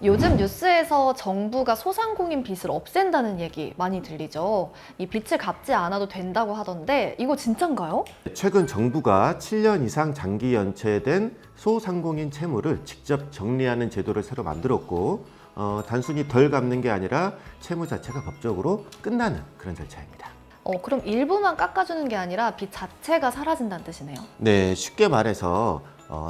요즘 뉴스에서 정부가 소상공인 빚을 없앤다는 얘기 많이 들리죠. 이 빚을 갚지 않아도 된다고 하던데 이거 진짠가요? 최근 정부가 7년 이상 장기 연체된 소상공인 채무를 직접 정리하는 제도를 새로 만들었고 단순히 덜 갚는 게 아니라 채무 자체가 법적으로 끝나는 그런 절차입니다. 그럼 일부만 깎아주는 게 아니라 빚 자체가 사라진다는 뜻이네요. 네, 쉽게 말해서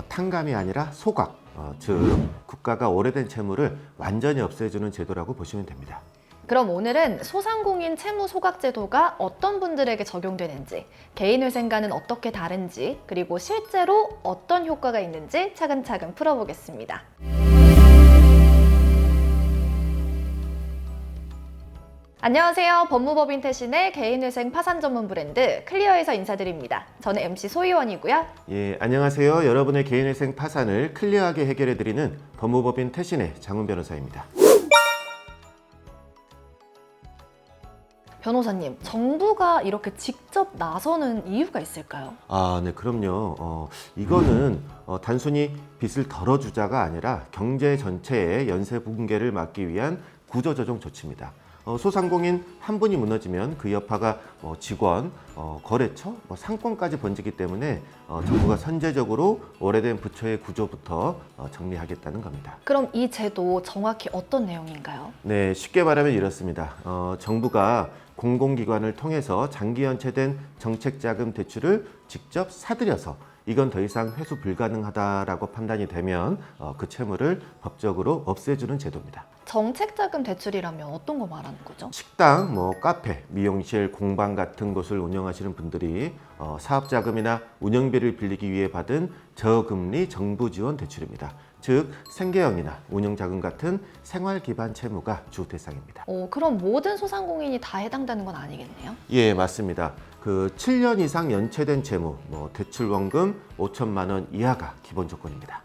탕감이 아니라 소각, 즉 국가가 오래된 채무를 완전히 없애주는 제도라고 보시면 됩니다. 그럼 오늘은 소상공인 채무 소각 제도가 어떤 분들에게 적용되는지, 개인회생과는 어떻게 다른지, 그리고 실제로 어떤 효과가 있는지 차근차근 풀어보겠습니다. 안녕하세요. 법무법인 태신의 개인회생 파산 전문 브랜드 클리어에서 인사드립니다. 저는 MC 소희원이고요. 예, 안녕하세요. 여러분의 개인회생 파산을 클리어하게 해결해드리는 법무법인 태신의 장훈 변호사입니다. 변호사님, 정부가 이렇게 직접 나서는 이유가 있을까요? 네, 그럼요. 이거는 단순히 빚을 덜어주자가 아니라 경제 전체의 연쇄 붕괴를 막기 위한 구조조정 조치입니다. 소상공인 한 분이 무너지면 그 여파가 직원, 거래처, 상권까지 번지기 때문에 정부가 선제적으로 오래된 부처의 구조부터 정리하겠다는 겁니다. 그럼 이 제도 정확히 어떤 내용인가요? 네, 쉽게 말하면 이렇습니다. 정부가 공공기관을 통해서 장기 연체된 정책자금 대출을 직접 사들여서 이건 더 이상 회수 불가능하다라고 판단이 되면 그 채무를 법적으로 없애주는 제도입니다. 정책자금 대출이라면 어떤 거 말하는 거죠? 식당, 카페, 미용실, 공방 같은 곳을 운영하시는 분들이 사업자금이나 운영비를 빌리기 위해 받은 저금리 정부 지원 대출입니다. 즉 생계형이나 운영자금 같은 생활 기반 채무가 주 대상입니다. 그럼 모든 소상공인이 다 해당되는 건 아니겠네요? 예, 맞습니다. 그 7년 이상 연체된 채무, 대출 원금 5천만 원 이하가 기본 조건입니다.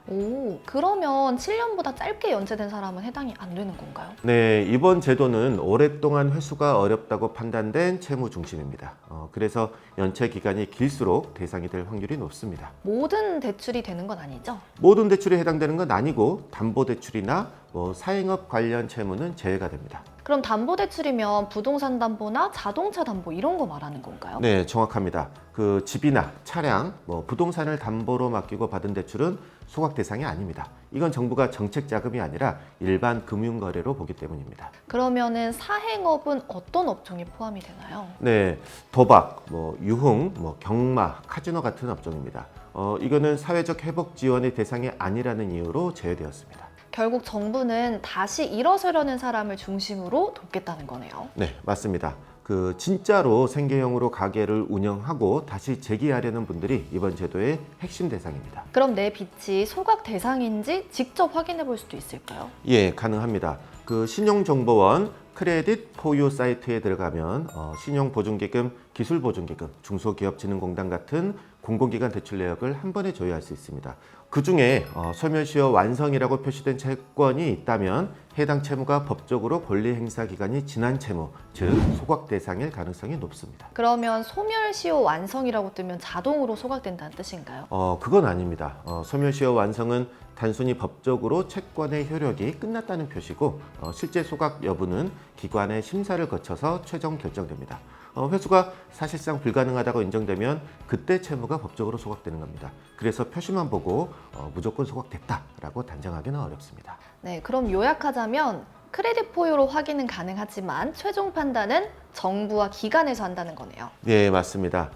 그러면 7년보다 짧게 연체된 사람은 해당이 안 되는 건가요? 네, 이번 제도는 오랫동안 회수가 어렵다고 판단된 채무 중심입니다. 그래서 연체 기간이 길수록 대상이 될 확률이 높습니다. 모든 대출이 되는 건 아니죠? 모든 대출에 해당되는 건 아니고 담보대출이나 사행업 관련 채무는 제외가 됩니다. 그럼 담보대출이면 부동산 담보나 자동차 담보 이런 거 말하는 건가요? 네, 정확합니다. 그 집이나 차량, 부동산을 담보로 맡기고 받은 대출은 소각 대상이 아닙니다. 이건 정부가 정책 자금이 아니라 일반 금융 거래로 보기 때문입니다. 그러면은 사행업은 어떤 업종이 포함이 되나요? 네, 도박, 유흥, 경마, 카지노 같은 업종입니다. 이거는 사회적 회복 지원의 대상이 아니라는 이유로 제외되었습니다. 결국 정부는 다시 일어서려는 사람을 중심으로 돕겠다는 거네요. 네, 맞습니다. 그 진짜로 생계형으로 가게를 운영하고 다시 재기하려는 분들이 이번 제도의 핵심 대상입니다. 그럼 내 빚이 소각 대상인지 직접 확인해 볼 수도 있을까요? 예, 가능합니다. 그 신용정보원 크레딧 포유 사이트에 들어가면 신용보증기금, 기술보증기금, 중소기업진흥공단 같은 공공기관 대출 내역을 한 번에 조회할 수 있습니다. 그 중에 소멸시효 완성이라고 표시된 채권이 있다면 해당 채무가 법적으로 권리 행사 기간이 지난 채무, 즉 소각 대상일 가능성이 높습니다. 그러면 소멸시효 완성이라고 뜨면 자동으로 소각된다는 뜻인가요? 그건 아닙니다. 소멸시효 완성은 단순히 법적으로 채권의 효력이 끝났다는 표시고 실제 소각 여부는 기관의 심사를 거쳐서 최종 결정됩니다. 회수가 사실상 불가능하다고 인정되면 그때 채무가 법적으로 소각되는 겁니다. 그래서 표시만 보고 무조건 소각됐다라고 단정하기는 어렵습니다. 네, 그럼 요약하자면 크레딧 포유로 확인은 가능하지만 최종 판단은 정부와 기관에서 한다는 거네요. 네, 맞습니다.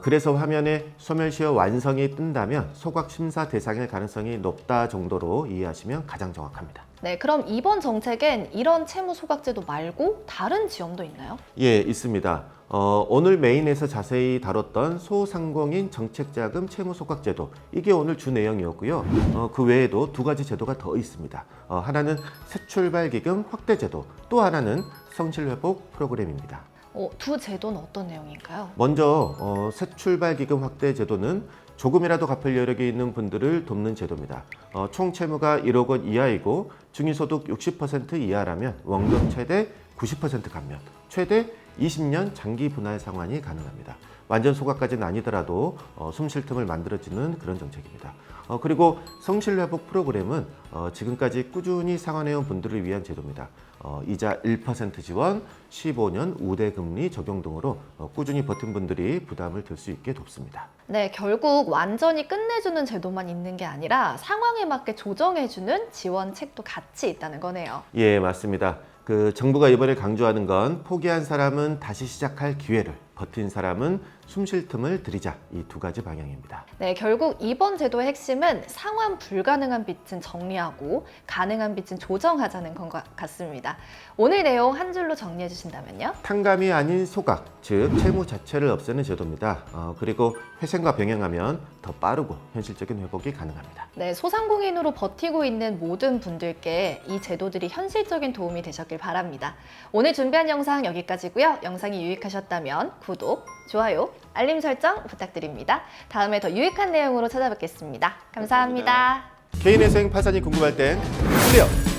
그래서 화면에 소멸시효 완성이 뜬다면 소각 심사 대상일 가능성이 높다 정도로 이해하시면 가장 정확합니다. 네, 그럼 이번 정책엔 이런 채무 소각제도 말고 다른 지원도 있나요? 예, 있습니다. 오늘 메인에서 자세히 다뤘던 소상공인 정책자금 채무소각제도, 이게 오늘 주 내용이었고요. 그 외에도 두 가지 제도가 더 있습니다. 하나는 새출발기금 확대제도, 또 하나는 성실회복 프로그램입니다. 두 제도는 어떤 내용인가요? 먼저 새출발기금 확대제도는 조금이라도 갚을 여력이 있는 분들을 돕는 제도입니다. 총 채무가 1억 원 이하이고 중위소득 60% 이하라면 원금 최대 90% 감면, 최대 20년 장기 분할 상환이 가능합니다. 완전 소각까지는 아니더라도 숨 쉴 틈을 만들어주는 그런 정책입니다. 그리고 성실 회복 프로그램은 지금까지 꾸준히 상환해온 분들을 위한 제도입니다. 이자 1% 지원, 15년 우대 금리 적용 등으로 꾸준히 버틴 분들이 부담을 들 수 있게 돕습니다. 네, 결국 완전히 끝내주는 제도만 있는 게 아니라 상황에 맞게 조정해주는 지원책도 같이 있다는 거네요. 예, 맞습니다. 정부가 이번에 강조하는 건 포기한 사람은 다시 시작할 기회를, 버틴 사람은 숨 쉴 틈을 드리자, 이 두 가지 방향입니다. 네, 결국 이번 제도의 핵심은 상환 불가능한 빚은 정리하고 가능한 빚은 조정하자는 것 같습니다. 오늘 내용 한 줄로 정리해 주신다면요? 탕감이 아닌 소각, 즉 채무 자체를 없애는 제도입니다. 그리고 회생과 병행하면 더 빠르고 현실적인 회복이 가능합니다. 네, 소상공인으로 버티고 있는 모든 분들께 이 제도들이 현실적인 도움이 되셨길 바랍니다. 오늘 준비한 영상 여기까지고요. 영상이 유익하셨다면 구독, 좋아요, 알림 설정 부탁드립니다. 다음에 더 유익한 내용으로 찾아뵙겠습니다. 감사합니다. 개인회생 파산이 궁금할 땐 클리어!